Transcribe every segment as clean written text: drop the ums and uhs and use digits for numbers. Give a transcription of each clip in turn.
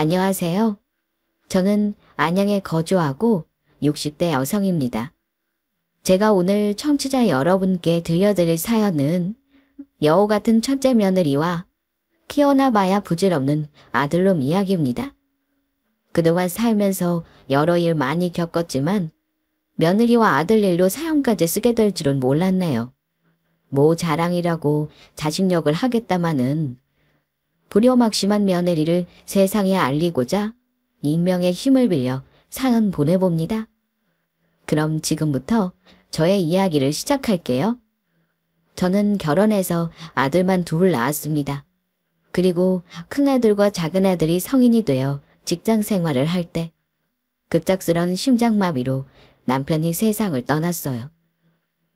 안녕하세요. 저는 안양에 거주하고 60대 여성입니다. 제가 오늘 청취자 여러분께 들려드릴 사연은 여우 같은 첫째 며느리와 키워나봐야 부질없는 아들놈 이야기입니다. 그동안 살면서 여러 일 많이 겪었지만 며느리와 아들 일로 사연까지 쓰게 될 줄은 몰랐네요. 뭐 자랑이라고 자식력을 하겠다마는 불효막심한 며느리를 세상에 알리고자 익명의 힘을 빌려 사연 보내봅니다. 그럼 지금부터 저의 이야기를 시작할게요. 저는 결혼해서 아들만 둘 낳았습니다. 그리고 큰아들과 작은아들이 성인이 되어 직장 생활을 할 때 급작스런 심장마비로 남편이 세상을 떠났어요.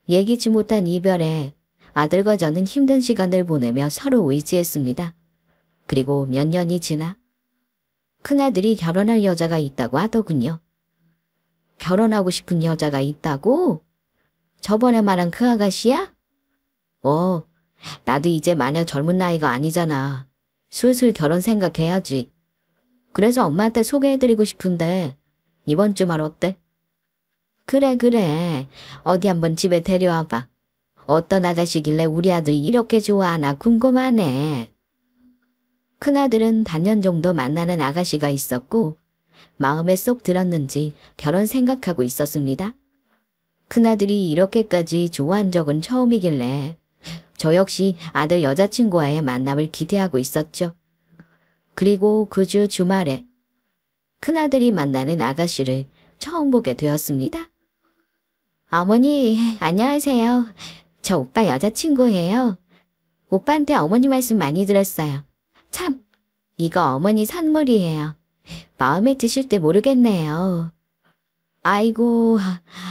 예기치 못한 이별에 아들과 저는 힘든 시간을 보내며 서로 의지했습니다. 그리고 몇 년이 지나 큰아들이 결혼할 여자가 있다고 하더군요. 결혼하고 싶은 여자가 있다고? 저번에 말한 그 아가씨야? 나도 이제 마냥 젊은 나이가 아니잖아. 슬슬 결혼 생각해야지. 그래서 엄마한테 소개해드리고 싶은데 이번 주말 어때? 그래. 어디 한번 집에 데려와봐. 어떤 아가씨길래 우리 아들 이렇게 좋아하나 궁금하네. 큰아들은 반년 정도 만나는 아가씨가 있었고 마음에 쏙 들었는지 결혼 생각하고 있었습니다. 큰아들이 이렇게까지 좋아한 적은 처음이길래 저 역시 아들 여자친구와의 만남을 기대하고 있었죠. 그리고 그 주 주말에 큰아들이 만나는 아가씨를 처음 보게 되었습니다. 어머니, 안녕하세요. 저 오빠 여자친구예요. 오빠한테 어머니 말씀 많이 들었어요. 참, 이거 어머니 선물이에요. 마음에 드실 때 모르겠네요. 아이고,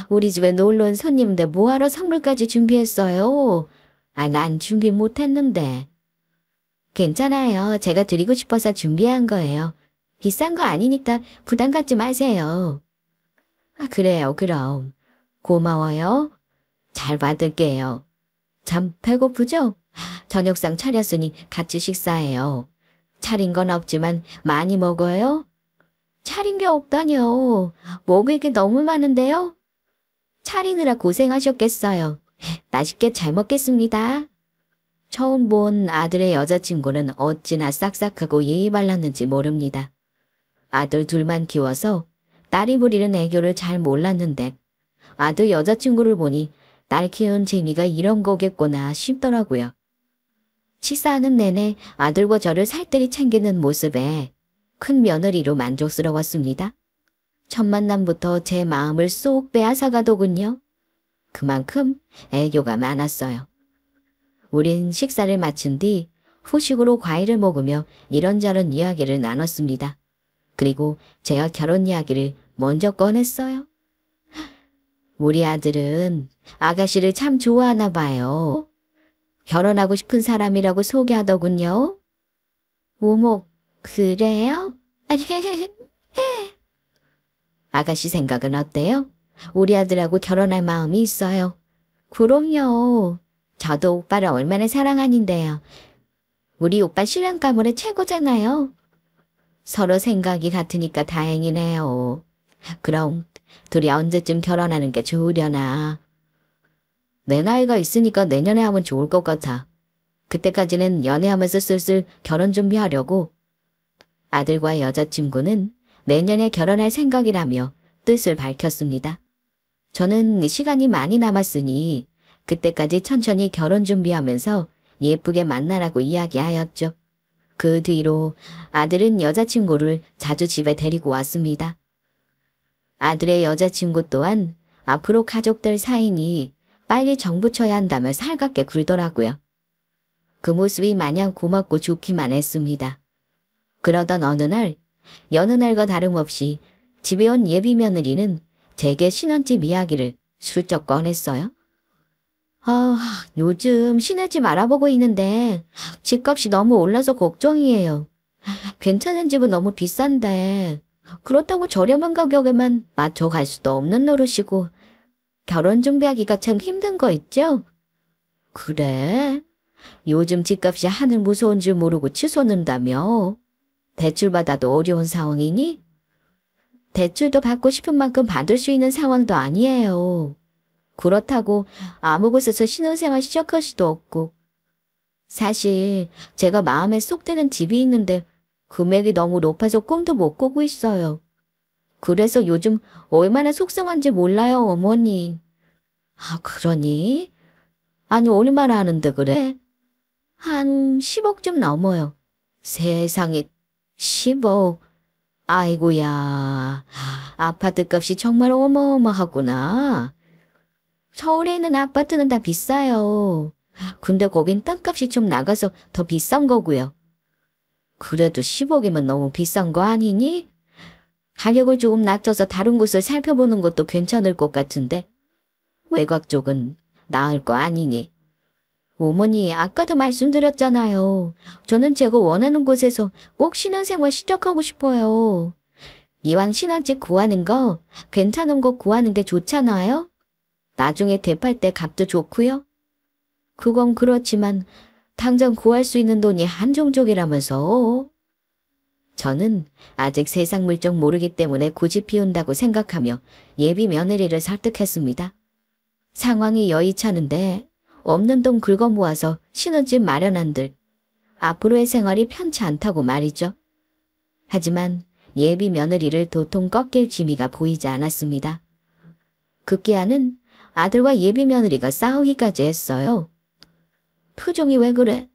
우리 집에 놀러 온 손님인데 뭐하러 선물까지 준비했어요? 난 준비 못했는데. 괜찮아요. 제가 드리고 싶어서 준비한 거예요. 비싼 거 아니니까 부담 갖지 마세요. 그래요, 그럼. 고마워요. 잘 받을게요. 참 배고프죠? 저녁상 차렸으니 같이 식사해요. 차린 건 없지만 많이 먹어요? 차린 게 없다뇨. 먹을 게 너무 많은데요? 차리느라 고생하셨겠어요. 맛있게 잘 먹겠습니다. 처음 본 아들의 여자친구는 어찌나 싹싹하고 예의 발랐는지 모릅니다. 아들 둘만 키워서 딸이 부리는 애교를 잘 몰랐는데 아들 여자친구를 보니 딸 키우는 재미가 이런 거겠구나 싶더라고요. 식사하는 내내 아들과 저를 살뜰히 챙기는 모습에 큰 며느리로 만족스러웠습니다. 첫 만남부터 제 마음을 쏙 빼앗아가더군요. 그만큼 애교가 많았어요. 우린 식사를 마친 뒤 후식으로 과일을 먹으며 이런저런 이야기를 나눴습니다. 그리고 제가 결혼 이야기를 먼저 꺼냈어요. 우리 아들은 아가씨를 참 좋아하나 봐요. 결혼하고 싶은 사람이라고 소개하더군요. 어머, 그래요? 아가씨 생각은 어때요? 우리 아들하고 결혼할 마음이 있어요. 그럼요. 저도 오빠를 얼마나 사랑하는데요. 우리 오빠 신랑 가문의 최고잖아요. 서로 생각이 같으니까 다행이네요. 그럼 둘이 언제쯤 결혼하는 게 좋으려나? 내 나이가 있으니까 내년에 하면 좋을 것 같아. 그때까지는 연애하면서 슬슬 결혼 준비하려고. 아들과 여자친구는 내년에 결혼할 생각이라며 뜻을 밝혔습니다. 저는 시간이 많이 남았으니 그때까지 천천히 결혼 준비하면서 예쁘게 만나라고 이야기하였죠. 그 뒤로 아들은 여자친구를 자주 집에 데리고 왔습니다. 아들의 여자친구 또한 앞으로 가족들 사이니 빨리 정붙여야 한다며 살갑게 굴더라고요. 그 모습이 마냥 고맙고 좋기만 했습니다. 그러던 어느 날, 여느 날과 다름없이 집에 온 예비 며느리는 제게 신혼집 이야기를 슬쩍 꺼냈어요. 요즘 시내집 알아보고 있는데 집값이 너무 올라서 걱정이에요. 괜찮은 집은 너무 비싼데 그렇다고 저렴한 가격에만 맞춰갈 수도 없는 노릇이고 결혼 준비하기가 참 힘든 거 있죠? 그래? 요즘 집값이 하늘 무서운 줄 모르고 치솟는다며? 대출 받아도 어려운 상황이니? 대출도 받고 싶은 만큼 받을 수 있는 상황도 아니에요. 그렇다고 아무 곳에서 신혼생활 시작할 수도 없고. 사실 제가 마음에 쏙 드는 집이 있는데 금액이 너무 높아서 꿈도 못 꾸고 있어요. 그래서 요즘 얼마나 속상한지 몰라요, 어머니. 아, 그러니? 아니, 얼마나 하는데 그래? 한 10억 좀 넘어요. 세상에, 10억. 아이고야, 아파트 값이 정말 어마어마하구나. 서울에 있는 아파트는 다 비싸요. 근데 거긴 땅값이 좀 나가서 더 비싼 거고요. 그래도 10억이면 너무 비싼 거 아니니? 가격을 조금 낮춰서 다른 곳을 살펴보는 것도 괜찮을 것 같은데. 외곽 쪽은 나을 거 아니니? 어머니, 아까도 말씀드렸잖아요. 저는 제가 원하는 곳에서 꼭 신혼생활 시작하고 싶어요. 이왕 신혼집 구하는 거, 괜찮은 거 구하는 게 좋잖아요? 나중에 대팔 때 값도 좋고요. 그건 그렇지만 당장 구할 수 있는 돈이 한정적이라면서. 저는 아직 세상 물정 모르기 때문에 고집 피운다고 생각하며 예비 며느리를 설득했습니다. 상황이 여의찮은데 없는 돈 긁어 모아서 신혼집 마련한들 앞으로의 생활이 편치 않다고 말이죠. 하지만 예비 며느리를 도통 꺾일 기미가 보이지 않았습니다. 급기야는 아들과 예비 며느리가 싸우기까지 했어요. 표정이 왜 그래?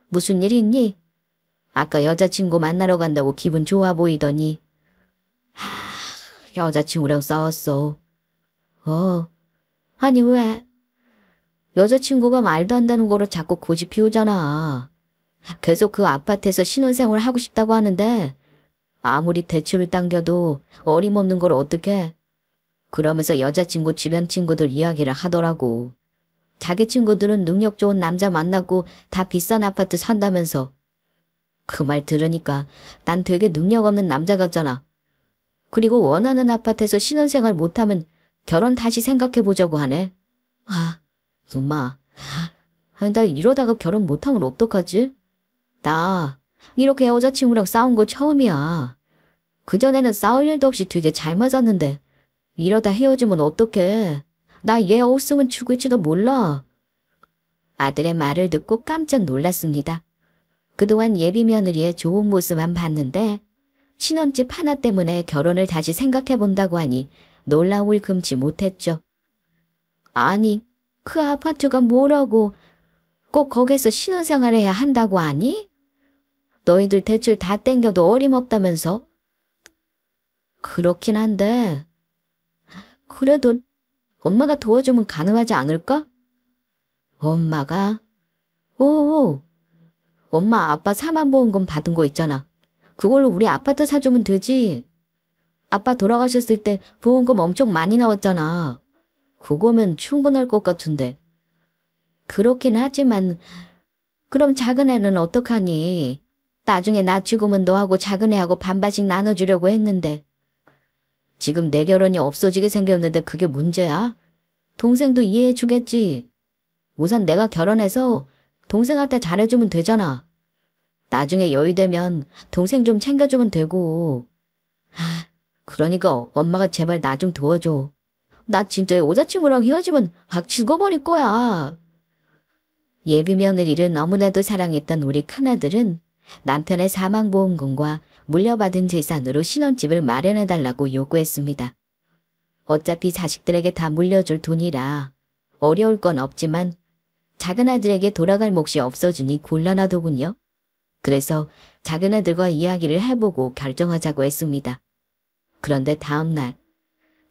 무슨 일 있니? 아까 여자친구 만나러 간다고 기분 좋아 보이더니. 여자친구랑 싸웠어. 아니 왜? 여자친구가 말도 안 되는 거로 자꾸 고집 피우잖아. 계속 그 아파트에서 신혼생활 하고 싶다고 하는데 아무리 대출을 당겨도 어림없는 걸 어떡해. 그러면서 여자친구 주변 친구들 이야기를 하더라고. 자기 친구들은 능력 좋은 남자 만나고 다 비싼 아파트 산다면서. 그 말 들으니까 난 되게 능력 없는 남자 같잖아. 그리고 원하는 아파트에서 신혼생활 못하면 결혼 다시 생각해보자고 하네. 엄마, 나 이러다가 결혼 못하면 어떡하지? 나 이렇게 여자친구랑 싸운 거 처음이야. 그전에는 싸울 일도 없이 되게 잘 맞았는데 이러다 헤어지면 어떡해. 나 얘 없으면 죽을지도 몰라. 아들의 말을 듣고 깜짝 놀랐습니다. 그동안 예비 며느리의 좋은 모습만 봤는데 신혼집 하나 때문에 결혼을 다시 생각해본다고 하니 놀라울 금치 못했죠. 아니, 그 아파트가 뭐라고 꼭 거기서 신혼생활 해야 한다고 하니? 너희들 대출 다 땡겨도 어림없다면서? 그렇긴 한데 그래도 엄마가 도와주면 가능하지 않을까? 엄마가? 오, 엄마 아빠 사망보험금 받은 거 있잖아. 그걸로 우리 아파트 사주면 되지. 아빠 돌아가셨을 때 보험금 엄청 많이 나왔잖아. 그거면 충분할 것 같은데. 그렇긴 하지만 그럼 작은 애는 어떡하니? 나중에 나 죽으면 너하고 작은 애하고 반반씩 나눠주려고 했는데. 지금 내 결혼이 없어지게 생겼는데 그게 문제야? 동생도 이해해 주겠지. 우선 내가 결혼해서 동생한테 잘해주면 되잖아. 나중에 여유되면 동생 좀 챙겨주면 되고. 그러니까 엄마가 제발 나 좀 도와줘. 나 진짜 여자친구랑 헤어지면 확 죽어버릴 거야. 예비 며느리를 너무나도 사랑했던 우리 큰아들은 남편의 사망보험금과 물려받은 재산으로 신혼집을 마련해달라고 요구했습니다. 어차피 자식들에게 다 물려줄 돈이라 어려울 건 없지만 작은아들에게 돌아갈 몫이 없어지니 곤란하더군요. 그래서 작은아들과 이야기를 해보고 결정하자고 했습니다. 그런데 다음날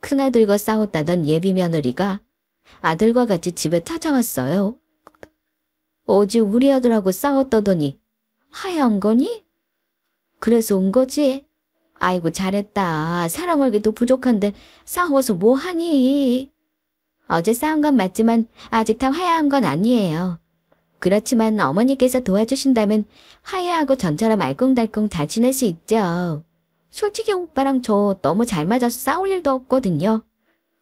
큰아들과 싸웠다던 예비 며느리가 아들과 같이 집에 찾아왔어요. 어제 우리 아들하고 싸웠다더니 하얀 거니? 그래서 온 거지? 아이고 잘했다. 사랑하기도 부족한데 싸워서 뭐 하니? 어제 싸운 건 맞지만 아직 다 화해한 건 아니에요. 그렇지만 어머니께서 도와주신다면 화해하고 전처럼 알콩달콩 잘 지낼 수 있죠. 솔직히 오빠랑 저 너무 잘 맞아서 싸울 일도 없거든요.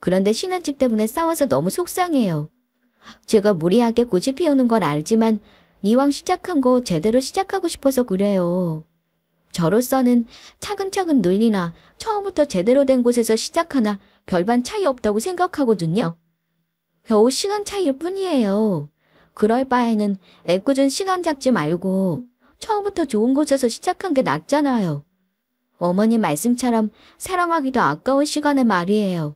그런데 신혼집 때문에 싸워서 너무 속상해요. 제가 무리하게 고집 피우는 건 알지만 이왕 시작한 거 제대로 시작하고 싶어서 그래요. 저로서는 차근차근 늘리나 처음부터 제대로 된 곳에서 시작하나 별반 차이 없다고 생각하거든요. 겨우 시간 차이일 뿐이에요. 그럴 바에는 애꿎은 시간 잡지 말고 처음부터 좋은 곳에서 시작한 게 낫잖아요. 어머니 말씀처럼 사랑하기도 아까운 시간에 말이에요.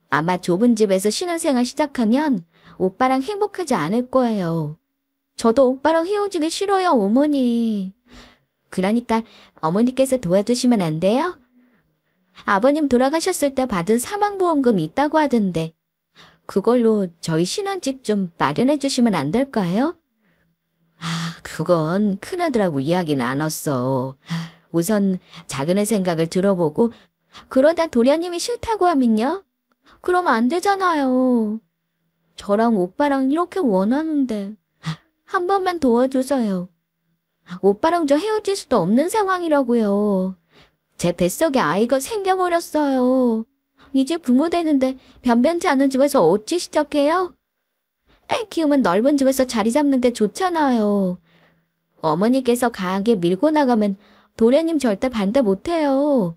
아마 좁은 집에서 신혼생활 시작하면 오빠랑 행복하지 않을 거예요. 저도 오빠랑 헤어지기 싫어요, 어머니. 그러니까 어머니께서 도와주시면 안 돼요? 아버님 돌아가셨을 때 받은 사망보험금 있다고 하던데 그걸로 저희 신혼집 좀 마련해 주시면 안 될까요? 그건 큰아들하고 이야기 나눴어. 우선 작은애 생각을 들어보고 그러다 도련님이 싫다고 하면요? 그럼 안 되잖아요. 저랑 오빠랑 이렇게 원하는데 한 번만 도와주세요. 오빠랑 저 헤어질 수도 없는 상황이라고요. 제 뱃속에 아이가 생겨버렸어요. 이제 부모 되는데 변변치 않은 집에서 어찌 시작해요? 애 키우면 넓은 집에서 자리 잡는 데 좋잖아요. 어머니께서 강하게 밀고 나가면 도련님 절대 반대 못해요.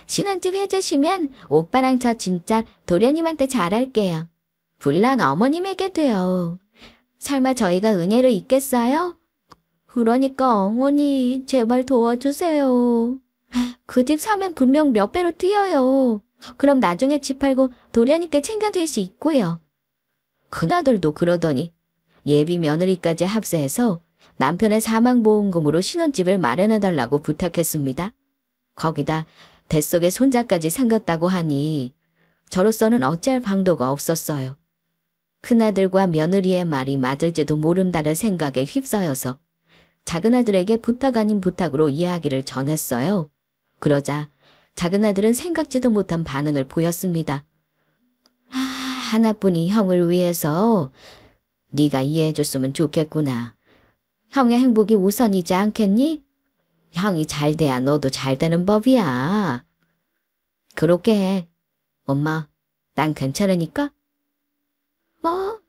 신혼집 해주시면 오빠랑 저 진짜 도련님한테 잘할게요. 불난 어머님에게 돼요. 설마 저희가 은혜를 잊겠어요? 그러니까 어머니 제발 도와주세요. 그 집 사면 분명 몇 배로 뛰어요. 그럼 나중에 집 팔고 도련님께 챙겨줄 수 있고요. 큰아들도 그러더니 예비 며느리까지 합세해서 남편의 사망보험금으로 신혼집을 마련해달라고 부탁했습니다. 거기다 뱃속에 손자까지 생겼다고 하니 저로서는 어찌할 방도가 없었어요. 큰아들과 며느리의 말이 맞을지도 모른다는 생각에 휩싸여서 작은아들에게 부탁 아닌 부탁으로 이야기를 전했어요. 그러자 작은아들은 생각지도 못한 반응을 보였습니다. 하나뿐인 형을 위해서 네가 이해해줬으면 좋겠구나. 형의 행복이 우선이지 않겠니? 형이 잘 돼야 너도 잘 되는 법이야. 그렇게 해. 엄마, 난 괜찮으니까? 뭐?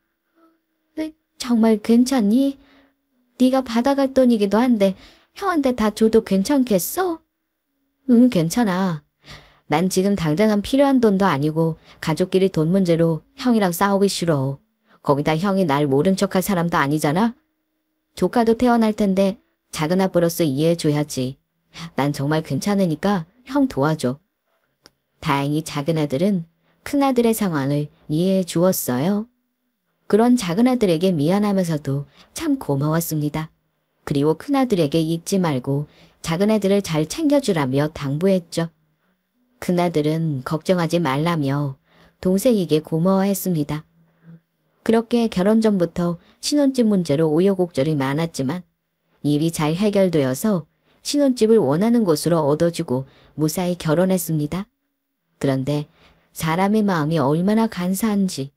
네, 정말 괜찮니? 네가 받아갈 돈이기도 한데 형한테 다 줘도 괜찮겠어? 응, 괜찮아. 난 지금 당장은 필요한 돈도 아니고 가족끼리 돈 문제로 형이랑 싸우기 싫어. 거기다 형이 날 모른 척할 사람도 아니잖아? 조카도 태어날 텐데 작은 아빠로서 이해해줘야지. 난 정말 괜찮으니까 형 도와줘. 다행히 작은 아들은 큰 아들의 상황을 이해해 주었어요. 그런 작은 아들에게 미안하면서도 참 고마웠습니다. 그리고 큰 아들에게 잊지 말고 작은 아들을 잘 챙겨주라며 당부했죠. 큰 아들은 걱정하지 말라며 동생에게 고마워했습니다. 그렇게 결혼 전부터 신혼집 문제로 우여곡절이 많았지만 일이 잘 해결되어서 신혼집을 원하는 곳으로 얻어주고 무사히 결혼했습니다. 그런데 사람의 마음이 얼마나 간사한지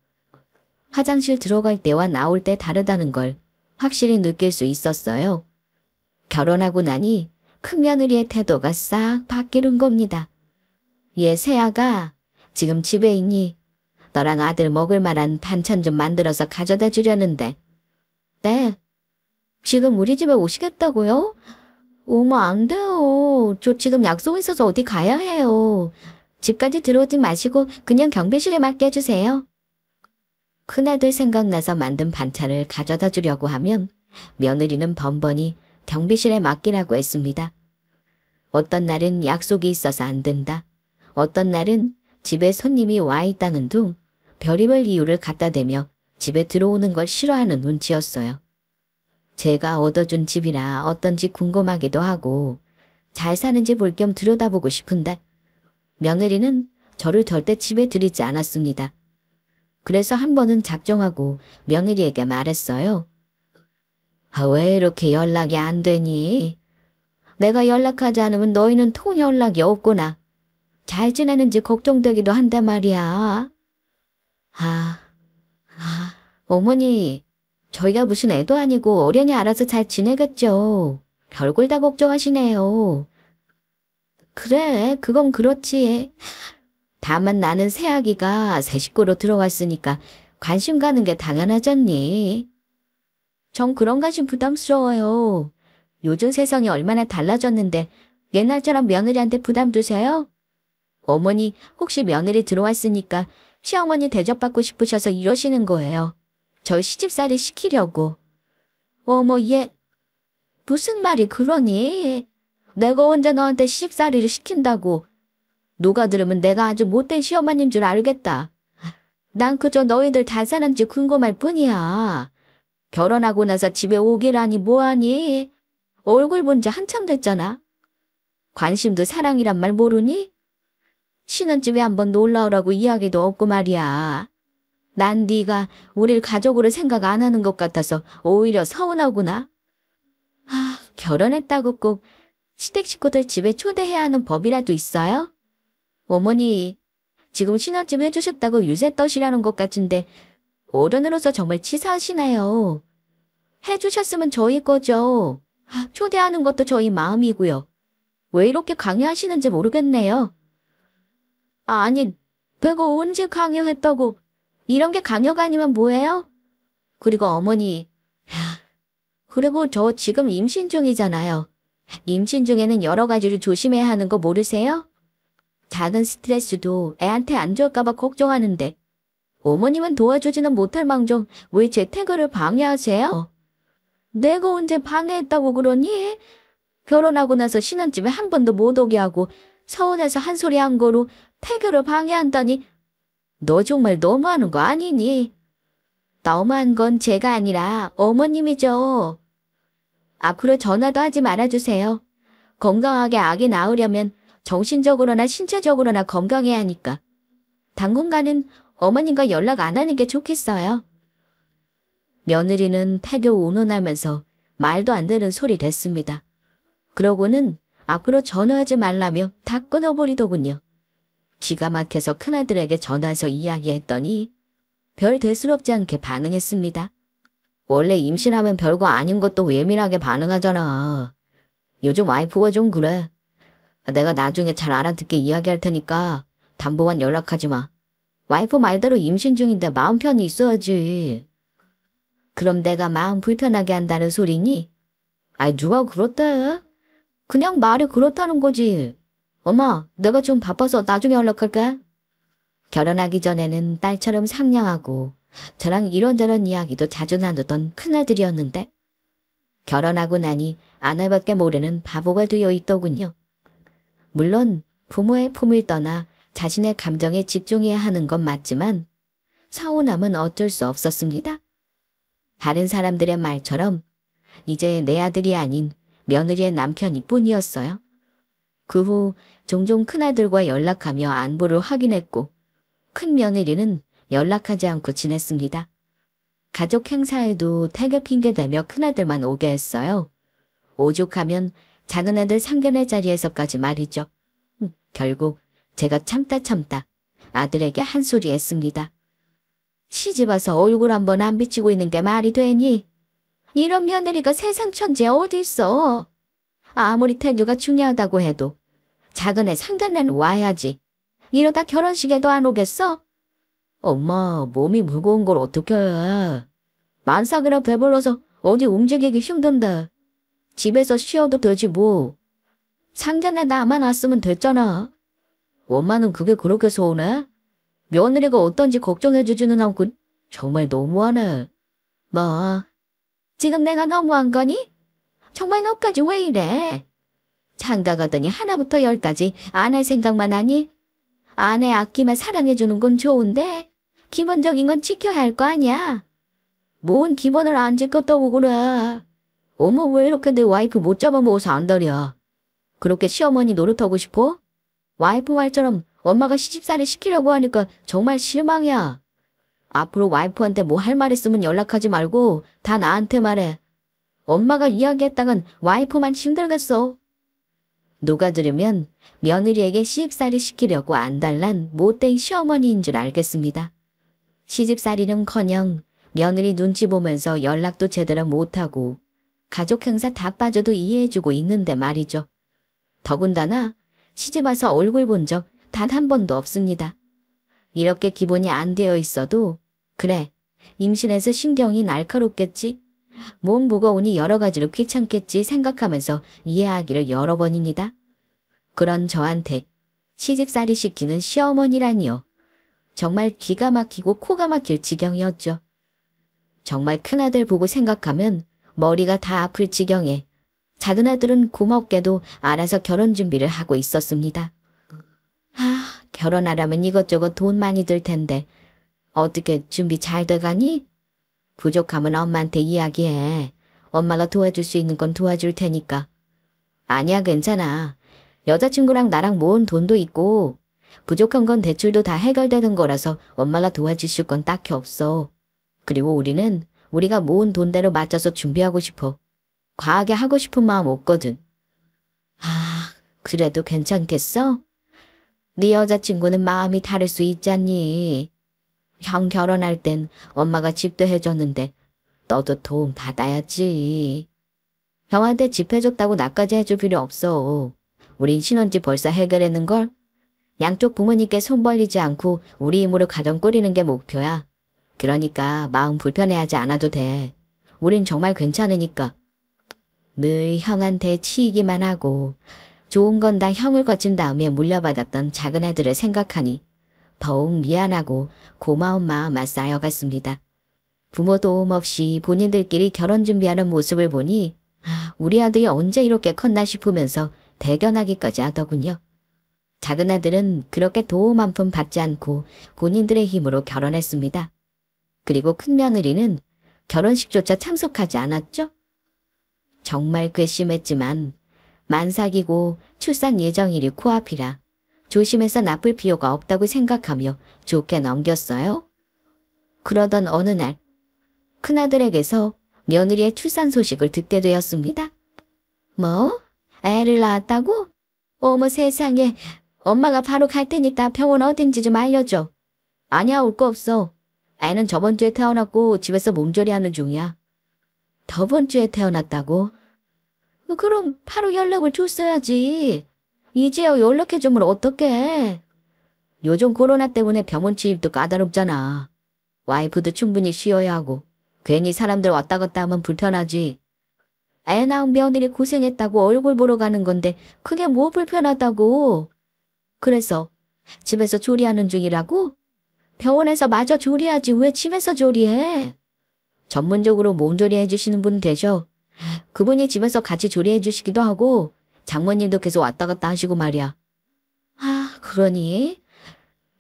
화장실 들어갈 때와 나올 때 다르다는 걸 확실히 느낄 수 있었어요. 결혼하고 나니 큰며느리의 태도가 싹 바뀌는 겁니다. 얘 새아가 지금 집에 있니? 너랑 아들 먹을 만한 반찬 좀 만들어서 가져다 주려는데. 네. 지금 우리 집에 오시겠다고요? 어머 안 돼요. 저 지금 약속 있어서 어디 가야 해요. 집까지 들어오지 마시고 그냥 경비실에 맡겨주세요. 큰아들 생각나서 만든 반찬을 가져다 주려고 하면 며느리는 번번이 경비실에 맡기라고 했습니다. 어떤 날은 약속이 있어서 안 된다. 어떤 날은 집에 손님이 와 있다는 둥 별의별 이유를 갖다 대며 집에 들어오는 걸 싫어하는 눈치였어요. 제가 얻어준 집이라 어떤지 궁금하기도 하고 잘 사는지 볼 겸 들여다보고 싶은데 며느리는 저를 절대 집에 들이지 않았습니다. 그래서 한 번은 작정하고 며느리에게 말했어요. 왜 이렇게 연락이 안 되니? 내가 연락하지 않으면 너희는 통 연락이 없구나. 잘 지내는지 걱정되기도 한데 말이야. 어머니, 저희가 무슨 애도 아니고 어련히 알아서 잘 지내겠죠. 별걸 다 걱정하시네요. 그래, 그건 그렇지. 다만 나는 새아기가 새 식구로 들어왔으니까 관심 가는 게 당연하잖니. 전 그런 관심 부담스러워요. 요즘 세상이 얼마나 달라졌는데 옛날처럼 며느리한테 부담 두세요? 어머니 혹시 며느리 들어왔으니까 시어머니 대접받고 싶으셔서 이러시는 거예요. 저 시집살이 시키려고. 어머 얘 무슨 말이 그러니? 내가 언제 너한테 시집살이를 시킨다고. 누가 들으면 내가 아주 못된 시어머니인 줄 알겠다. 난 그저 너희들 잘 사는지 궁금할 뿐이야. 결혼하고 나서 집에 오기라니 뭐하니? 얼굴 본 지 한참 됐잖아. 관심도 사랑이란 말 모르니? 신혼집에 한번 놀러오라고 이야기도 없고 말이야. 난 네가 우릴 가족으로 생각 안 하는 것 같아서 오히려 서운하구나. 결혼했다고 꼭 시댁 식구들 집에 초대해야 하는 법이라도 있어요? 어머니, 지금 신혼집 해주셨다고 유세 떠시라는 것 같은데 어른으로서 정말 치사하시네요. 해주셨으면 저희 거죠. 초대하는 것도 저희 마음이고요. 왜 이렇게 강요하시는지 모르겠네요. 아니, 내가 언제 강요했다고. 이런 게 강요가 아니면 뭐예요? 그리고 어머니, 그리고 저 지금 임신 중이잖아요. 임신 중에는 여러 가지를 조심해야 하는 거 모르세요? 작은 스트레스도 애한테 안 좋을까봐 걱정하는데 어머님은 도와주지는 못할 망정 왜 제 태교를 방해하세요? 내가 언제 방해했다고 그러니? 결혼하고 나서 신혼집에 한 번도 못 오게 하고 서운해서 한 소리 한 거로 태교를 방해한다니. 너 정말 너무하는 거 아니니? 너무한 건 제가 아니라 어머님이죠. 앞으로 전화도 하지 말아주세요. 건강하게 아기 낳으려면 정신적으로나 신체적으로나 건강해야 하니까. 당분간은 어머님과 연락 안 하는 게 좋겠어요. 며느리는 태교 운운하면서 말도 안 되는 소리를 했습니다. 그러고는 앞으로 전화하지 말라며 다 끊어버리더군요. 기가 막혀서 큰아들에게 전화해서 이야기했더니 별 대수롭지 않게 반응했습니다. 원래 임신하면 별거 아닌 것도 예민하게 반응하잖아. 요즘 와이프가 좀 그래. 내가 나중에 잘 알아듣게 이야기할 테니까 당분간 연락하지 마. 와이프 말대로 임신 중인데 마음 편히 있어야지. 그럼 내가 마음 불편하게 한다는 소리니? 아이 누가 그렇대? 그냥 말이 그렇다는 거지. 엄마, 내가 좀 바빠서 나중에 연락할게. 결혼하기 전에는 딸처럼 상냥하고 저랑 이런저런 이야기도 자주 나누던 큰아들이었는데 결혼하고 나니 아내밖에 모르는 바보가 되어 있더군요. 물론 부모의 품을 떠나 자신의 감정에 집중해야 하는 건 맞지만 서운함은 어쩔 수 없었습니다. 다른 사람들의 말처럼 이제 내 아들이 아닌 며느리의 남편이 뿐이었어요. 그 후 종종 큰아들과 연락하며 안부를 확인했고 큰며느리는 연락하지 않고 지냈습니다. 가족 행사에도 태교 핑계대며 큰아들만 오게 했어요. 오죽하면 작은아들 상견례 자리에서까지 말이죠. 결국 제가 참다 아들에게 한 소리 했습니다. 시집와서 얼굴 한번 안 비치고 있는 게 말이 되니? 이런 며느리가 세상 천지에 어디 있어? 아무리 태교가 중요하다고 해도 작은애 상견례는 와야지. 이러다 결혼식에도 안 오겠어? 엄마, 몸이 무거운 걸 어떻게 해. 만삭이라 배불러서 어디 움직이기 힘든데. 집에서 쉬어도 되지 뭐. 상견례 나만 왔으면 됐잖아. 엄마는 그게 그렇게 서운해? 며느리가 어떤지 걱정해주지는 않고 정말 너무하네. 뭐, 지금 내가 너무한 거니? 정말 너까지 왜 이래? 장가가더니 하나부터 열까지 아내 생각만 하니? 아내 아끼며 사랑해주는 건 좋은데 기본적인 건 지켜야 할 거 아니야. 뭔 기본을 안 지켰다고 그래. 어머 왜 이렇게 내 와이프 못 잡아먹어서 안달이야. 그렇게 시어머니 노릇하고 싶어? 와이프 말처럼 엄마가 시집살이 시키려고 하니까 정말 실망이야. 앞으로 와이프한테 뭐 할 말 있으면 연락하지 말고 다 나한테 말해. 엄마가 이야기했다간 와이프만 힘들겠어. 누가 들으면 며느리에게 시집살이 시키려고 안달난 못된 시어머니인 줄 알겠습니다. 시집살이는커녕 며느리 눈치 보면서 연락도 제대로 못하고 가족 행사 다 빠져도 이해해주고 있는데 말이죠. 더군다나 시집와서 얼굴 본 적 단 한 번도 없습니다. 이렇게 기본이 안 되어 있어도 그래, 임신해서 신경이 날카롭겠지. 몸 무거우니 여러 가지로 귀찮겠지 생각하면서 이해하기를 여러 번입니다. 그런 저한테 시집살이 시키는 시어머니라니요. 정말 기가 막히고 코가 막힐 지경이었죠. 정말 큰아들 보고 생각하면 머리가 다 아플 지경에 작은아들은 고맙게도 알아서 결혼 준비를 하고 있었습니다. 결혼하려면 이것저것 돈 많이 들 텐데 어떻게 준비 잘 돼가니? 부족하면 엄마한테 이야기해. 엄마가 도와줄 수 있는 건 도와줄 테니까. 아니야, 괜찮아. 여자친구랑 나랑 모은 돈도 있고 부족한 건 대출도 다 해결되는 거라서 엄마가 도와주실 건 딱히 없어. 그리고 우리는 우리가 모은 돈대로 맞춰서 준비하고 싶어. 과하게 하고 싶은 마음 없거든. 그래도 괜찮겠어? 네 여자친구는 마음이 다를 수 있잖니. 형 결혼할 땐 엄마가 집도 해줬는데 너도 도움 받아야지. 형한테 집 해줬다고 나까지 해줄 필요 없어. 우린 신혼집 벌써 해결했는걸? 양쪽 부모님께 손 벌리지 않고 우리 힘으로 가정 꾸리는 게 목표야. 그러니까 마음 불편해하지 않아도 돼. 우린 정말 괜찮으니까. 늘 형한테 치이기만 하고 좋은 건 다 형을 거친 다음에 물려받았던 작은아들을 생각하니 더욱 미안하고 고마운 마음만 쌓여갔습니다. 부모 도움 없이 본인들끼리 결혼 준비하는 모습을 보니 우리 아들이 언제 이렇게 컸나 싶으면서 대견하기까지 하더군요. 작은아들은 그렇게 도움 한 푼 받지 않고 본인들의 힘으로 결혼했습니다. 그리고 큰며느리는 결혼식조차 참석하지 않았죠. 정말 괘씸했지만 만삭이고 출산 예정일이 코앞이라 조심해서 나쁠 필요가 없다고 생각하며 좋게 넘겼어요. 그러던 어느 날 큰아들에게서 며느리의 출산 소식을 듣게 되었습니다. 뭐? 애를 낳았다고? 어머 세상에, 엄마가 바로 갈 테니까 병원 어딘지 좀 알려줘. 아니야, 올 거 없어. 애는 저번 주에 태어났고 집에서 몸조리하는 중이야. 저번 주에 태어났다고? 그럼 바로 연락을 줬어야지. 이제야 연락해주면 어떡해. 요즘 코로나 때문에 병원 취입도 까다롭잖아. 와이프도 충분히 쉬어야 하고 괜히 사람들 왔다 갔다 하면 불편하지. 애 낳은 며느리 고생했다고 얼굴 보러 가는 건데 그게 뭐 불편하다고. 그래서 집에서 조리하는 중이라고? 병원에서 마저 조리하지 왜 집에서 조리해? 전문적으로 몸조리 해주시는 분 되셔. 그분이 집에서 같이 조리해 주시기도 하고 장모님도 계속 왔다 갔다 하시고 말이야. 그러니?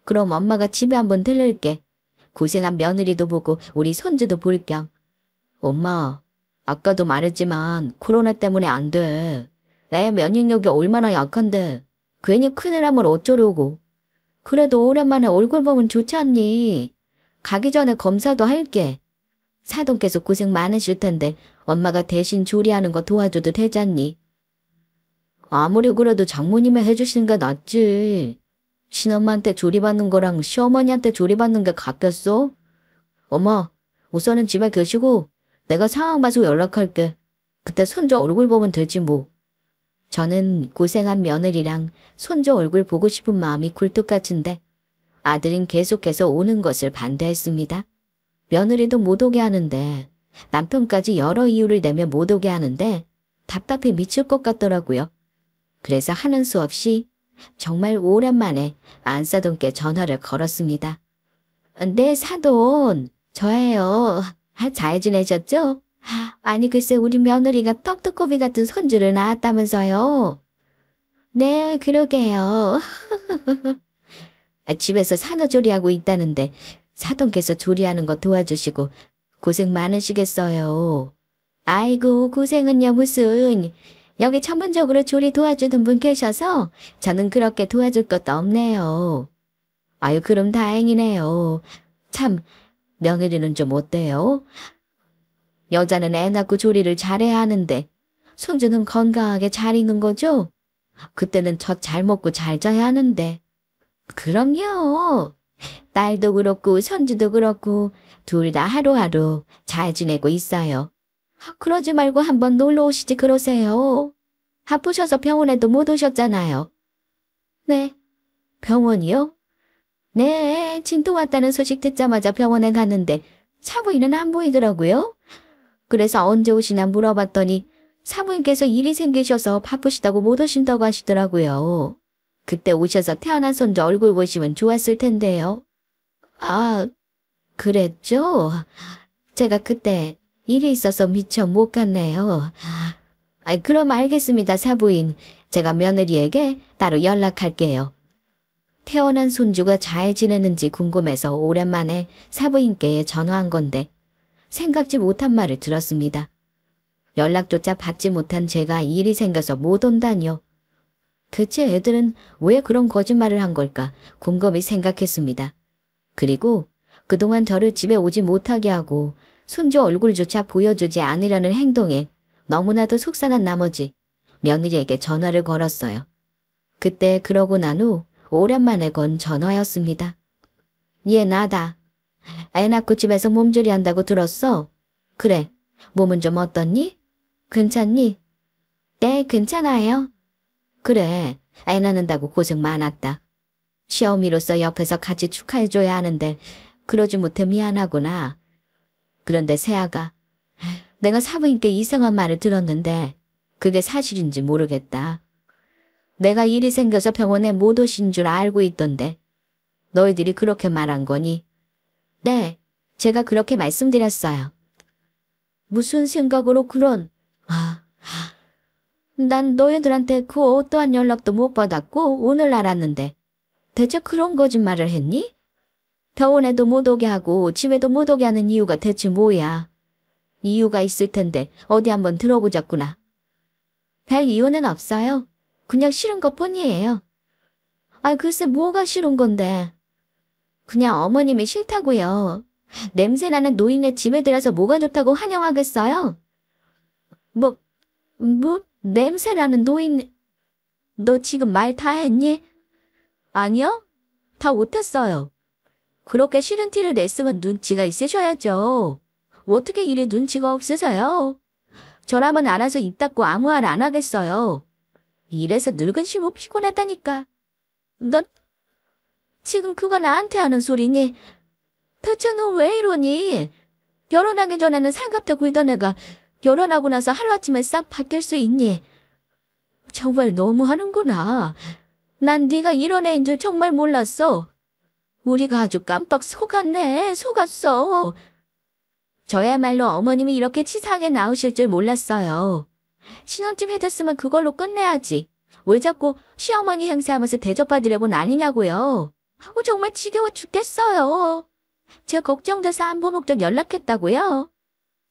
그럼 엄마가 집에 한번 들를게. 고생한 며느리도 보고 우리 손주도 볼 겸. 엄마, 아까도 말했지만 코로나 때문에 안 돼. 내 면역력이 얼마나 약한데 괜히 큰일 하면 어쩌려고. 그래도 오랜만에 얼굴 보면 좋지 않니? 가기 전에 검사도 할게. 사돈께서 고생 많으실 텐데 엄마가 대신 조리하는 거 도와줘도 되잖니? 아무리 그래도 장모님이 해주시는 게 낫지. 친엄마한테 조리받는 거랑 시어머니한테 조리받는 게 같겠어? 엄마, 우선은 집에 계시고 내가 상황 봐서 연락할게. 그때 손주 얼굴 보면 되지 뭐. 저는 고생한 며느리랑 손주 얼굴 보고 싶은 마음이 굴뚝 같은데 아들은 계속해서 오는 것을 반대했습니다. 며느리도 못 오게 하는데 남편까지 여러 이유를 내며 못 오게 하는데 답답해 미칠 것 같더라고요. 그래서 하는 수 없이 정말 오랜만에 안사돈께 전화를 걸었습니다. 네, 사돈. 저예요. 잘 지내셨죠? 아니 글쎄 우리 며느리가 떡두꺼비 같은 손주를 낳았다면서요. 네, 그러게요. 집에서 산후조리하고 있다는데 사돈께서 조리하는 거 도와주시고 고생 많으시겠어요. 아이고 고생은요 무슨. 여기 전문적으로 조리 도와주는 분 계셔서 저는 그렇게 도와줄 것도 없네요. 아유 그럼 다행이네요. 참 며느리는 좀 어때요? 여자는 애 낳고 조리를 잘해야 하는데 손주는 건강하게 잘 있는 거죠? 그때는 젖 잘 먹고 잘 자야 하는데. 그럼요. 딸도 그렇고 손주도 그렇고 둘 다 하루하루 잘 지내고 있어요. 그러지 말고 한번 놀러 오시지 그러세요. 아프셔서 병원에도 못 오셨잖아요. 네. 병원이요? 네. 진도 왔다는 소식 듣자마자 병원에 갔는데 산부인은 안 보이더라고요. 그래서 언제 오시나 물어봤더니 사부인께서 일이 생기셔서 바쁘시다고 못 오신다고 하시더라고요. 그때 오셔서 태어난 손주 얼굴 보시면 좋았을 텐데요. 아, 그랬죠? 제가 그때 일이 있어서 미처 못 갔네요. 그럼 알겠습니다, 사부인. 제가 며느리에게 따로 연락할게요. 태어난 손주가 잘 지내는지 궁금해서 오랜만에 사부인께 전화한 건데 생각지 못한 말을 들었습니다. 연락조차 받지 못한 제가 일이 생겨서 못 온다니요. 대체 애들은 왜 그런 거짓말을 한 걸까 곰곰이 생각했습니다. 그리고 그동안 저를 집에 오지 못하게 하고 손주 얼굴조차 보여주지 않으려는 행동에 너무나도 속상한 나머지 며느리에게 전화를 걸었어요. 그때 그러고 난 후 오랜만에 건 전화였습니다. 얘 나다. 애 낳고 집에서 몸조리 한다고 들었어. 그래, 몸은 좀 어떻니? 괜찮니? 네, 괜찮아요. 그래, 애 낳는다고 고생 많았다. 시어미로서 옆에서 같이 축하해줘야 하는데 그러지 못해 미안하구나. 그런데 세아가 내가 사부인께 이상한 말을 들었는데 그게 사실인지 모르겠다. 내가 일이 생겨서 병원에 못 오신 줄 알고 있던데 너희들이 그렇게 말한 거니? 네, 제가 그렇게 말씀드렸어요. 무슨 생각으로 그런... 난 너희들한테 그 어떠한 연락도 못 받았고 오늘 알았는데 대체 그런 거짓말을 했니? 병원에도 못 오게 하고 집에도 못 오게 하는 이유가 대체 뭐야? 이유가 있을 텐데 어디 한번 들어보자꾸나. 별 이유는 없어요. 그냥 싫은 것뿐이에요. 글쎄 뭐가 싫은 건데. 그냥 어머님이 싫다고요. 냄새나는 노인네 집에 들어서 뭐가 좋다고 환영하겠어요? 뭐 냄새나는 노인... 너 지금 말 다 했니? 아니요? 다 못했어요. 그렇게 싫은 티를 냈으면 눈치가 있으셔야죠. 어떻게 이리 눈치가 없으세요? 저라면 알아서 입 닫고 아무 말 안 하겠어요. 이래서 늙은 시모 피곤했다니까. 너 지금 그거 나한테 하는 소리니? 대체 너 왜 이러니? 결혼하기 전에는 살갑게 굴던 애가 결혼하고 나서 하루아침에 싹 바뀔 수 있니? 정말 너무하는구나. 난 네가 이런 애인 줄 정말 몰랐어. 우리가 아주 깜빡 속았네. 속았어. 저야말로 어머님이 이렇게 치사하게 나오실 줄 몰랐어요. 신혼집 해줬으면 그걸로 끝내야지. 왜 자꾸 시어머니 행세하면서 대접받으려고 난리냐고요. 정말 지겨워 죽겠어요. 제가 걱정돼서 안부목적 연락했다고요.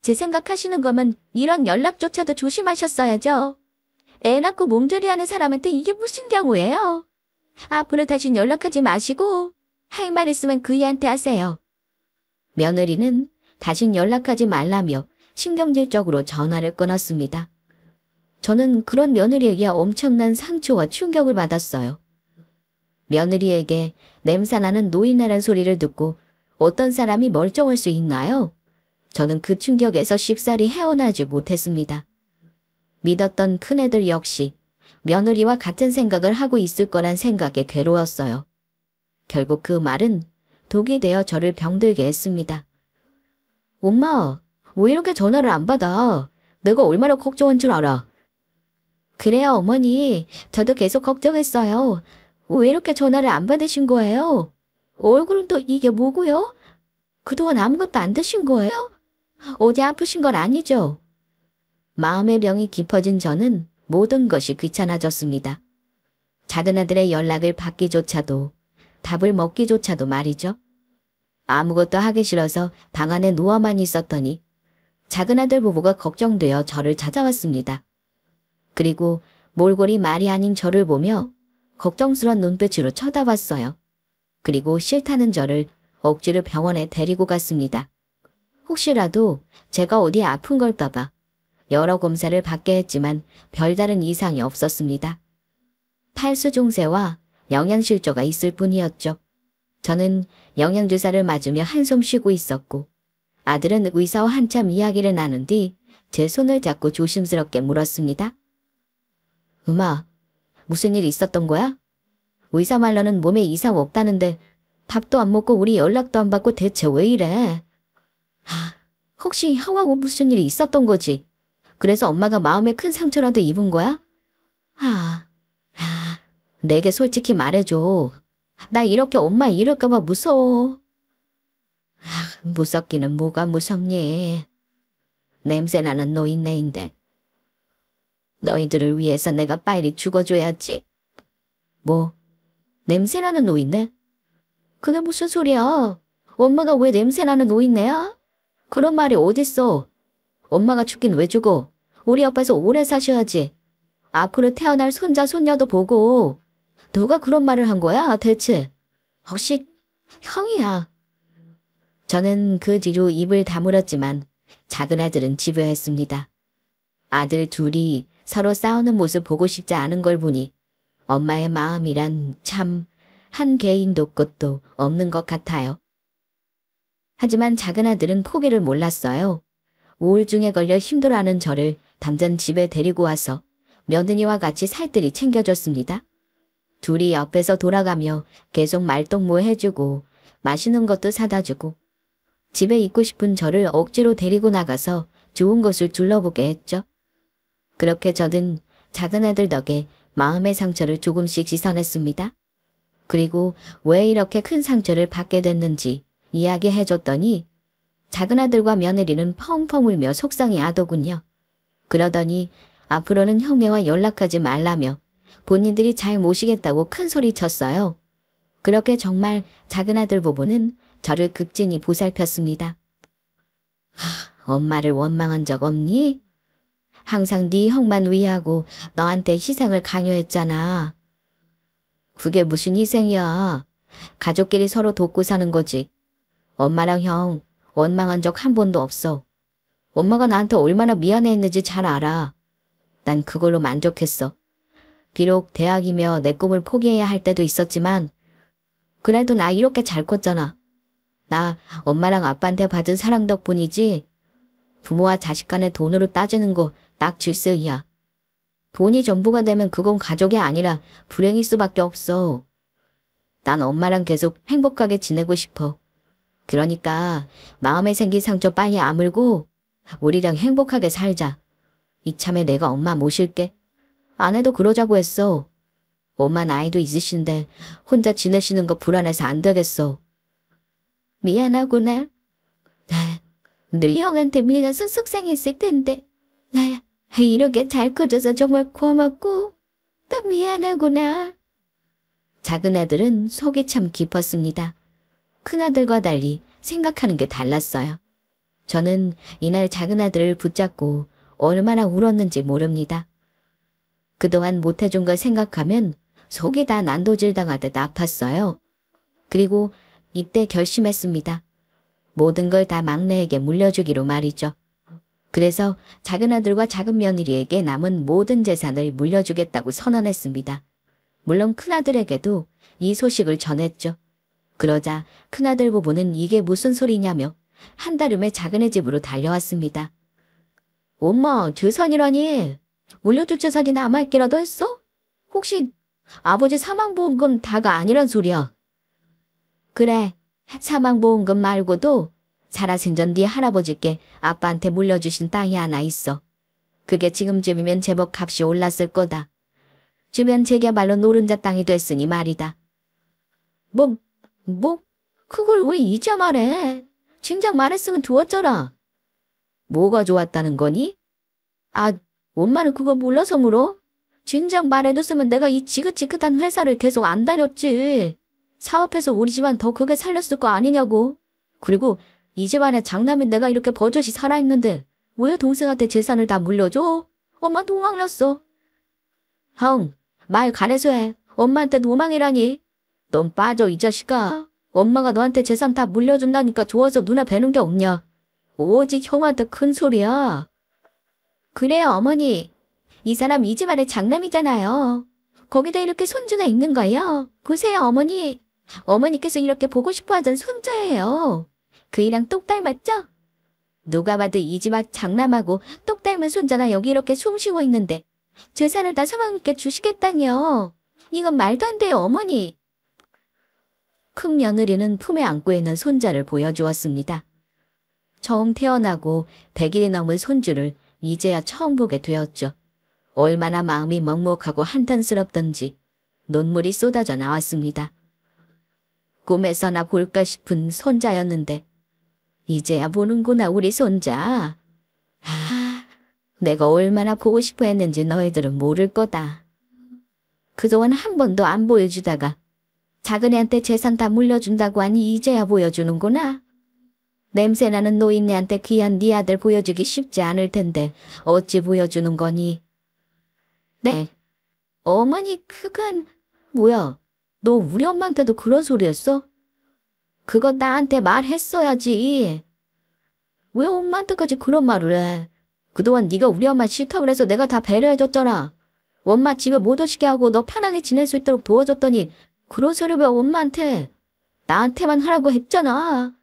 제 생각하시는 거면 이런 연락조차도 조심하셨어야죠. 애 낳고 몸조리하는 사람한테 이게 무슨 경우예요? 앞으로 다신 연락하지 마시고 할 말 있으면 그 애한테 하세요. 며느리는 다신 연락하지 말라며 신경질적으로 전화를 끊었습니다. 저는 그런 며느리에게 엄청난 상처와 충격을 받았어요. 며느리에게 냄새나는 노인네란 소리를 듣고 어떤 사람이 멀쩡할 수 있나요? 저는 그 충격에서 쉽사리 헤어나지 못했습니다. 믿었던 큰애들 역시 며느리와 같은 생각을 하고 있을 거란 생각에 괴로웠어요. 결국 그 말은 독이 되어 저를 병들게 했습니다. 엄마, 왜 이렇게 전화를 안 받아? 내가 얼마나 걱정한 줄 알아? 그래요, 어머니. 저도 계속 걱정했어요. 왜 이렇게 전화를 안 받으신 거예요? 얼굴은 또 이게 뭐고요? 그동안 아무것도 안 드신 거예요? 어디 아프신 건 아니죠? 마음의 병이 깊어진 저는 모든 것이 귀찮아졌습니다. 작은 아들의 연락을 받기조차도, 밥을 먹기조차도 말이죠. 아무것도 하기 싫어서 방 안에 누워만 있었더니 작은 아들 부부가 걱정되어 저를 찾아왔습니다. 그리고 몰골이 말이 아닌 저를 보며 걱정스런 눈빛으로 쳐다봤어요. 그리고 싫다는 저를 억지로 병원에 데리고 갔습니다. 혹시라도 제가 어디 아픈 걸까봐 여러 검사를 받게 했지만 별다른 이상이 없었습니다. 팔수종세와 영양실조가 있을 뿐이었죠. 저는 영양주사를 맞으며 한숨 쉬고 있었고 아들은 의사와 한참 이야기를 나눈 뒤 제 손을 잡고 조심스럽게 물었습니다. 엄마, 무슨 일 있었던 거야? 의사 말로는 몸에 이상 없다는데 밥도 안 먹고 우리 연락도 안 받고 대체 왜 이래? 혹시 형하고 무슨 일이 있었던 거지? 그래서 엄마가 마음에 큰 상처라도 입은 거야? 내게 솔직히 말해줘. 나 이렇게 엄마 이럴까봐 무서워. 무섭기는 뭐가 무섭니? 냄새나는 노인네인데. 너희들을 위해서 내가 빨리 죽어줘야지. 뭐? 냄새나는 노인네? 그게 무슨 소리야? 엄마가 왜 냄새나는 노인네야? 그런 말이 어딨어. 엄마가 죽긴 왜 죽어? 우리 옆에서 오래 사셔야지. 앞으로 태어날 손자 손녀도 보고. 누가 그런 말을 한 거야 대체? 혹시 형이야. 저는 그 뒤로 입을 다물었지만 작은 아들은 집요했습니다. 아들 둘이 서로 싸우는 모습 보고 싶지 않은 걸 보니 엄마의 마음이란 참 한 개인도 끝도 없는 것 같아요. 하지만 작은 아들은 포기를 몰랐어요. 우울증에 걸려 힘들어하는 저를 당장 집에 데리고 와서 며느리와 같이 살뜰히 챙겨줬습니다. 둘이 옆에서 돌아가며 계속 말동무 해주고 맛있는 것도 사다 주고 집에 있고 싶은 저를 억지로 데리고 나가서 좋은 곳을 둘러보게 했죠. 그렇게 저는 작은 아들 덕에 마음의 상처를 조금씩 씻어냈습니다. 그리고 왜 이렇게 큰 상처를 받게 됐는지 이야기해줬더니 작은 아들과 며느리는 펑펑 울며 속상해하더군요. 그러더니 앞으로는 형네와 연락하지 말라며 본인들이 잘 모시겠다고 큰 소리 쳤어요. 그렇게 정말 작은 아들 부부는 저를 극진히 보살폈습니다. 엄마를 원망한 적 없니? 항상 네 형만 위하고 너한테 희생을 강요했잖아. 그게 무슨 희생이야. 가족끼리 서로 돕고 사는 거지. 엄마랑 형 원망한 적 한 번도 없어. 엄마가 나한테 얼마나 미안해했는지 잘 알아. 난 그걸로 만족했어. 비록 대학이며 내 꿈을 포기해야 할 때도 있었지만 그래도 나 이렇게 잘 컸잖아. 나 엄마랑 아빠한테 받은 사랑 덕분이지. 부모와 자식 간의 돈으로 따지는 거 딱 질색이야. 돈이 전부가 되면 그건 가족이 아니라 불행일 수밖에 없어. 난 엄마랑 계속 행복하게 지내고 싶어. 그러니까 마음에 생긴 상처 빨리 아물고 우리랑 행복하게 살자. 이참에 내가 엄마 모실게. 아내도 그러자고 했어. 엄마 나이도 있으신데 혼자 지내시는 거 불안해서 안 되겠어. 미안하구나. 늘 형한테 밀려서 속상했을 텐데. 이렇게 잘 커져서 정말 고맙고 또 미안하구나. 작은 아들은 속이 참 깊었습니다. 큰아들과 달리 생각하는 게 달랐어요. 저는 이날 작은 아들을 붙잡고 얼마나 울었는지 모릅니다. 그동안 못해준 걸 생각하면 속이 다 난도질 당하듯 아팠어요. 그리고 이때 결심했습니다. 모든 걸 다 막내에게 물려주기로 말이죠. 그래서 작은 아들과 작은 며느리에게 남은 모든 재산을 물려주겠다고 선언했습니다. 물론 큰아들에게도 이 소식을 전했죠. 그러자 큰아들 부부는 이게 무슨 소리냐며 한달음에 작은애 집으로 달려왔습니다. 엄마, 재산이라니? 물려줄 재산이 남아있기라도 했어? 혹시 아버지 사망보험금 다가 아니란 소리야? 그래, 사망보험금 말고도 살아생전 네 할아버지께 아빠한테 물려주신 땅이 하나 있어. 그게 지금쯤이면 제법 값이 올랐을 거다. 주변 재개발로 노른자 땅이 됐으니 말이다. 그걸 왜 이제 말해? 진작 말했으면 좋았잖아. 뭐가 좋았다는 거니? 엄마는 그거 몰라서 물어? 진작 말해뒀으면 내가 이 지긋지긋한 회사를 계속 안 다녔지. 사업해서 우리 집안 더 크게 살렸을 거 아니냐고. 그리고 이 집안에 장남이 내가 이렇게 버젓이 살아있는데 왜 동생한테 재산을 다 물려줘? 엄마 도망났어. 형, 말 가려서 해. 엄마한테 도망이라니. 넌 빠져 이 자식아. 엄마가 너한테 재산 다 물려준다니까 좋아서 눈에 뵈는 게 없냐. 오직 형한테 큰 소리야. 그래요 어머니. 이 사람 이 집안의 장남이잖아요. 거기다 이렇게 손주가 있는 거예요. 보세요 어머니. 어머니께서 이렇게 보고 싶어하던 손자예요. 그이랑 똑 닮았죠? 누가 봐도 이 집 앞 장남하고 똑 닮은 손자가 여기 이렇게 숨 쉬고 있는데 재산을 다 사모님께 주시겠다니요. 이건 말도 안 돼요 어머니. 큰 며느리는 품에 안고 있는 손자를 보여주었습니다. 처음 태어나고 100일이 넘은 손주를 이제야 처음 보게 되었죠. 얼마나 마음이 먹먹하고 한탄스럽던지 눈물이 쏟아져 나왔습니다. 꿈에서나 볼까 싶은 손자였는데 이제야 보는구나 우리 손자. 내가 얼마나 보고 싶어 했는지 너희들은 모를 거다. 그동안 한 번도 안 보여주다가 작은애한테 재산 다 물려준다고 하니 이제야 보여주는구나. 냄새나는 노인네한테 귀한 네 아들 보여주기 쉽지 않을 텐데 어찌 보여주는 거니? 네. 어머니 그건 뭐야? 너 우리 엄마한테도 그런 소리 했어? 그거 나한테 말했어야지. 왜 엄마한테까지 그런 말을 해? 그동안 네가 우리 엄마 싫다고 그래서 내가 다 배려해줬잖아. 엄마 집에 못 오시게 하고 너 편하게 지낼 수 있도록 도와줬더니 그런 소리 왜 엄마한테? 나한테만 하라고 했잖아.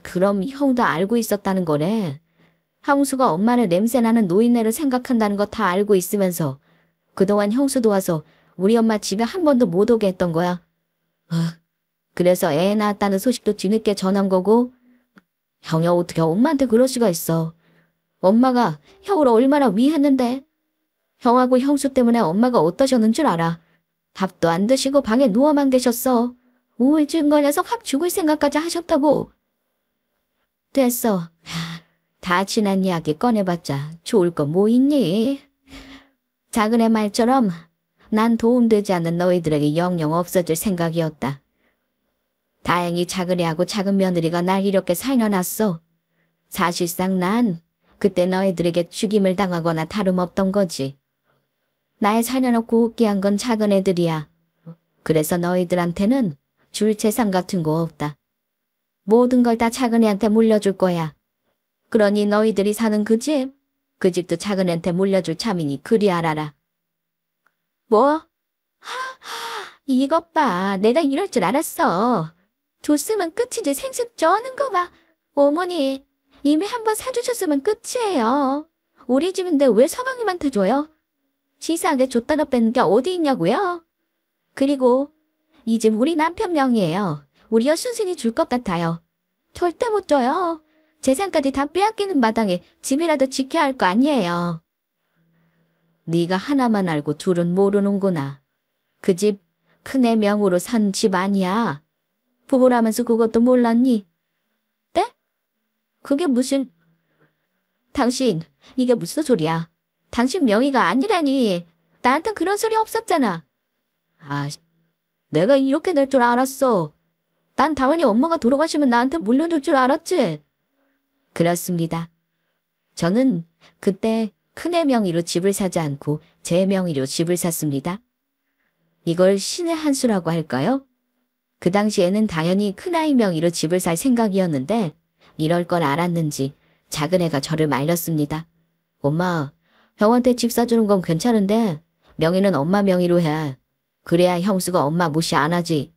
그럼 형도 알고 있었다는 거네. 형수가 엄마를 냄새나는 노인네를 생각한다는 거 다 알고 있으면서 그동안 형수 도와서 우리 엄마 집에 한 번도 못 오게 했던 거야. 그래서 애 낳았다는 소식도 뒤늦게 전한 거고. 형이 어떻게 엄마한테 그럴 수가 있어. 엄마가 형을 얼마나 위했는데. 형하고 형수 때문에 엄마가 어떠셨는 줄 알아. 밥도 안 드시고 방에 누워만 계셨어. 우울증 걸려서 확 죽을 생각까지 하셨다고. 됐어. 다 지난 이야기 꺼내봤자 좋을 거 뭐 있니? 작은애 말처럼 난 도움되지 않는 너희들에게 영영 없어질 생각이었다. 다행히 작은애하고 작은 며느리가 날 이렇게 살려놨어. 사실상 난 그때 너희들에게 죽임을 당하거나 다름없던 거지. 날 살려놓고 웃게 한 건 작은애들이야. 그래서 너희들한테는 줄 재산 같은 거 없다. 모든 걸 다 작은애한테 물려줄 거야. 그러니 너희들이 사는 그 집도 작은애한테 물려줄 참이니 그리 알아라. 뭐? 이것 봐. 내가 이럴 줄 알았어. 줬으면 끝이지 생색 쩌는 거 봐. 어머니, 이미 한번 사주셨으면 끝이에요. 우리 집인데 왜 서방님한테 줘요? 치사하게 줬다가 뺀 게 어디 있냐고요? 그리고 이 집 우리 남편 명의예요. 우리 여순신이 줄 것 같아요. 절대 못 줘요. 재산까지 다 빼앗기는 마당에 집이라도 지켜야 할 거 아니에요. 네가 하나만 알고 둘은 모르는구나. 그 집 큰애 명으로 산 집 아니야. 부부라면서 그것도 몰랐니? 네? 그게 무슨... 당신, 이게 무슨 소리야? 당신 명의가 아니라니. 나한텐 그런 소리 없었잖아. 내가 이렇게 될 줄 알았어. 난 당연히 엄마가 돌아가시면 나한테 물려줄 줄 알았지. 그렇습니다. 저는 그때 큰애 명의로 집을 사지 않고 제 명의로 집을 샀습니다. 이걸 신의 한 수라고 할까요? 그 당시에는 당연히 큰아이 명의로 집을 살 생각이었는데 이럴 걸 알았는지 작은애가 저를 말렸습니다. 엄마, 형한테 집 사주는 건 괜찮은데 명의는 엄마 명의로 해. 그래야 형수가 엄마 무시 안 하지.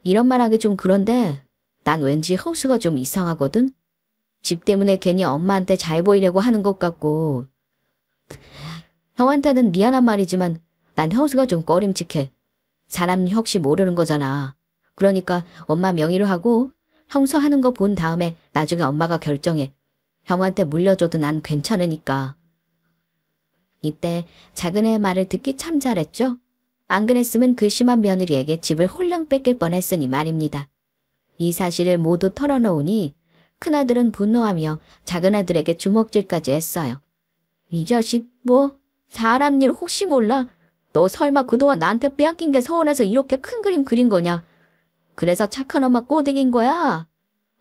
이런 말 하기 좀 그런데 난 왠지 형수가 좀 이상하거든. 집 때문에 괜히 엄마한테 잘 보이려고 하는 것 같고. 형한테는 미안한 말이지만 난 형수가 좀 꺼림칙해. 사람 혹시 모르는 거잖아. 그러니까 엄마 명의로 하고 형수 하는 거 본 다음에 나중에 엄마가 결정해. 형한테 물려줘도 난 괜찮으니까. 이때 작은애의 말을 듣기 참 잘했죠. 안 그랬으면 그 심한 며느리에게 집을 홀랑 뺏길 뻔했으니 말입니다. 이 사실을 모두 털어놓으니 큰아들은 분노하며 작은아들에게 주먹질까지 했어요. 이 자식 뭐 사람 일 혹시 몰라? 너 설마 그동안 나한테 빼앗긴 게 서운해서 이렇게 큰 그림 그린 거냐? 그래서 착한 엄마 꼬드긴 거야?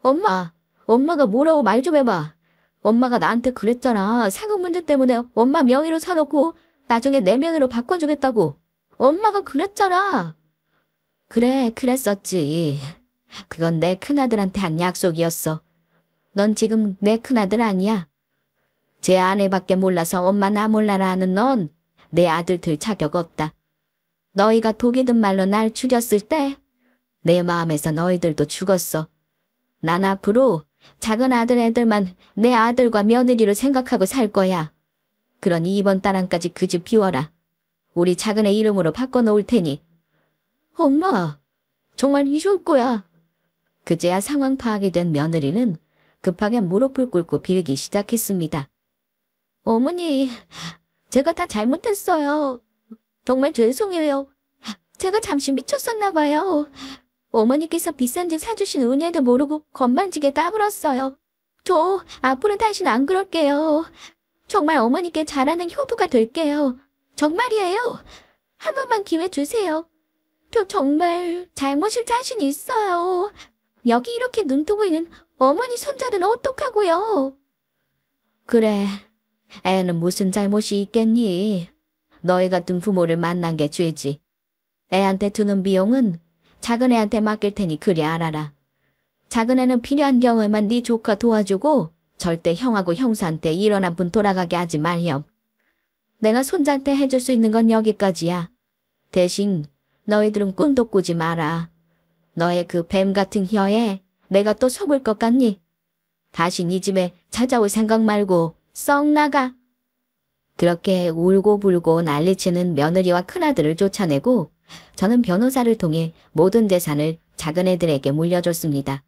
엄마가 뭐라고 말 좀 해봐. 엄마가 나한테 그랬잖아. 상속 문제 때문에 엄마 명의로 사놓고 나중에 내 명의로 바꿔주겠다고. 엄마가 그랬잖아. 그래, 그랬었지. 그건 내 큰아들한테 한 약속이었어. 넌 지금 내 큰아들 아니야. 제 아내밖에 몰라서 엄마 나 몰라라 하는 넌 내 아들 들 자격 없다. 너희가 독이 든 말로 날 죽였을 때 내 마음에서 너희들도 죽었어. 난 앞으로 작은 아들 애들만 내 아들과 며느리를 생각하고 살 거야. 그러니 이번 달안까지 그 집 비워라. 우리 작은 애 이름으로 바꿔놓을 테니. 엄마, 정말 이럴 거야. 그제야 상황 파악이 된 며느리는 급하게 무릎을 꿇고 빌기 시작했습니다. 어머니, 제가 다 잘못했어요. 정말 죄송해요. 제가 잠시 미쳤었나 봐요. 어머니께서 비싼 집 사주신 은혜도 모르고 건방지게 까불었어요. 저 앞으로 다시는 안 그럴게요. 정말 어머니께 잘하는 효부가 될게요. 정말이에요. 한 번만 기회 주세요. 저 정말 잘못일 자신 있어요. 여기 이렇게 눈뜨고 있는 어머니 손자는 어떡하고요? 그래, 애는 무슨 잘못이 있겠니? 너희 같은 부모를 만난 게 죄지. 애한테 드는 비용은 작은 애한테 맡길 테니 그리 알아라. 작은 애는 필요한 경우에만 네 조카 도와주고 절대 형하고 형사한테 이런 한 푼 돌아가게 하지 말렴. 내가 손자한테 해줄 수 있는 건 여기까지야. 대신 너희들은 꿈도 꾸지 마라. 너의 그 뱀 같은 혀에 내가 또 속을 것 같니? 다시 네 집에 찾아올 생각 말고 썩 나가. 그렇게 울고불고 난리치는 며느리와 큰아들을 쫓아내고 저는 변호사를 통해 모든 재산을 작은애들에게 물려줬습니다.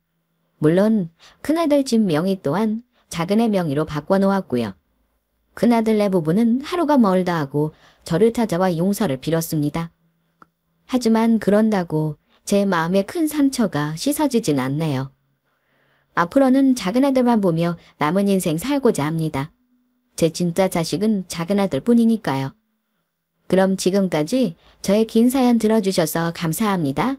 물론 큰아들 집 명의 또한 작은애 명의로 바꿔놓았고요. 큰아들네 부부는 하루가 멀다 하고 저를 찾아와 용서를 빌었습니다. 하지만 그런다고 제 마음에 큰 상처가 씻어지진 않네요. 앞으로는 작은애들만 보며 남은 인생 살고자 합니다. 제 진짜 자식은 작은아들 뿐이니까요. 그럼 지금까지 저의 긴 사연 들어주셔서 감사합니다.